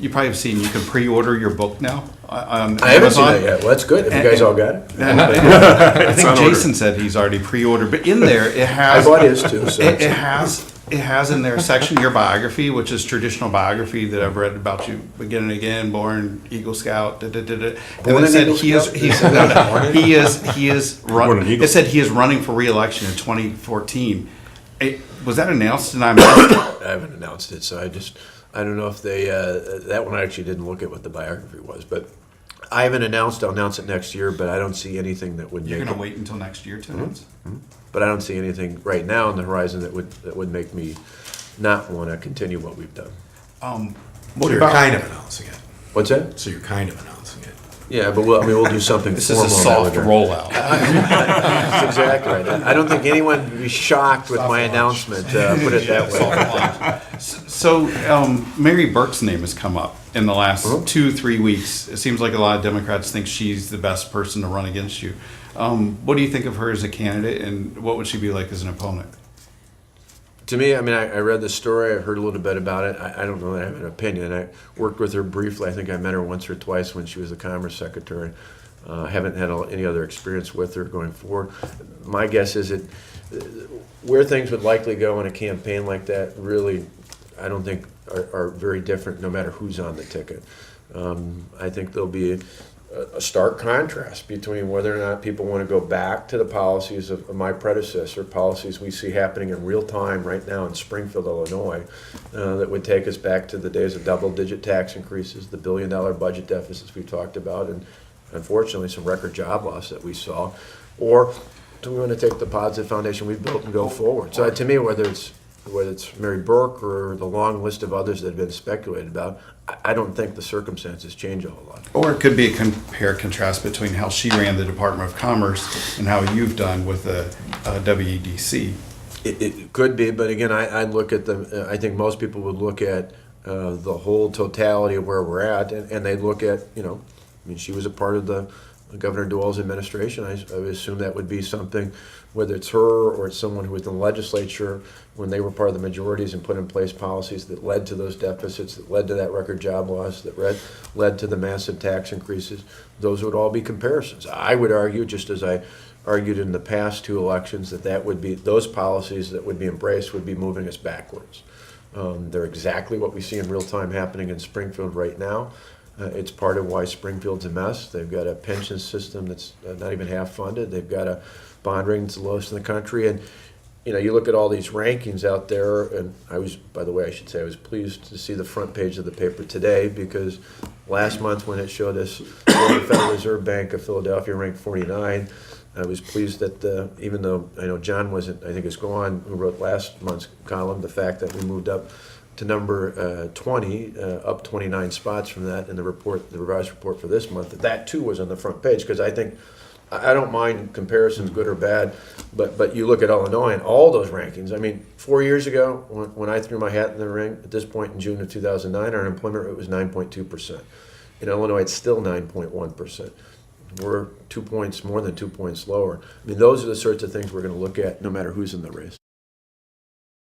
You probably have seen you can pre-order your book now on I haven't seen Amazon. that yet. Well, that's good. Have you guys all got it? I think Jason said he's already pre-ordered, but in there it has. I bought his too. So It has in there a section your biography, which is traditional biography that I've read about you again and again. Born Eagle Scout, and Born it an said Eagle he is Scout? he is Born an Eagle. it said he is running for re-election in 2014. Was that announced? And I missed it? I haven't announced it, so I don't know if they that one I actually didn't look at what the biography was, but I haven't announced. I'll announce it next year, but I don't see anything that would You're make going to it. wait until next year to announce? But I don't see anything right now on the horizon that would make me not want to continue what we've done. What So you're about kind of announcing it. What's that? So you're kind of announcing it. Yeah, but we'll do something. this is a formal in soft that regard. rollout. That's exactly right. I don't think anyone would be shocked with my announcement. Put it that way. So Mary Burke's name has come up in the last 2-3 weeks. It seems like a lot of Democrats think she's the best person to run against you. What do you think of her as a candidate, and what would she be like as an opponent? To me, I mean, I read the story. I heard a little bit about it. I don't know that I have an opinion. I worked with her briefly. I think I met her once or twice when she was the Commerce Secretary. Haven't had any other experience with her going forward. My guess is that where things would likely go in a campaign like that really, I don't think are very different no matter who's on the ticket. I think there'll be a stark contrast between whether or not people want to go back to the policies of my predecessor, policies we see happening in real time right now in Springfield, Illinois, that would take us back to the days of double-digit tax increases, the billion-dollar budget deficits we talked about, and unfortunately some record job loss that we saw. Or do we want to take the positive foundation we've built and go forward? So to me, whether it's Mary Burke or the long list of others that have been speculated about, I don't think the circumstances change a whole lot. Or it could be a compare contrast between how she ran the Department of Commerce and how you've done with the WEDC. It could be, but again, I'd look at I think most people would look at the whole totality of where we're at, and they'd look at, I mean, she was a part of the Governor Dewell's administration. I would assume that would be something, whether it's her or it's someone who was in the legislature when they were part of the majorities and put in place policies that led to those deficits, that led to that record job loss, that led to the massive tax increases. Those would all be comparisons. I would argue, just as I argued in the past 2 elections, that would be those policies that would be embraced would be moving us backwards. They're exactly what we see in real time happening in Springfield right now. It's part of why Springfield's a mess. They've got a pension system that's not even half funded. They've got a bond rating that's the lowest in the country. And you look at all these rankings out there, and by the way, I should say I was pleased to see the front page of the paper today, because last month when it showed us the Federal Reserve Bank of Philadelphia ranked 49, I was pleased that even though I know John wasn't, I think it's gone, who wrote last month's column, the fact that we moved up to number 20, up 29 spots from that in the revised report for this month, that too was on the front page, because I don't mind comparisons, good or bad, but you look at Illinois and all those rankings. I mean, 4 years ago, when I threw my hat in the ring, at this point in June of 2009, our unemployment rate was 9.2%. In Illinois, it's still 9.1%. We're 2 points, more than 2 points lower. I mean, those are the sorts of things we're going to look at no matter who's in the race.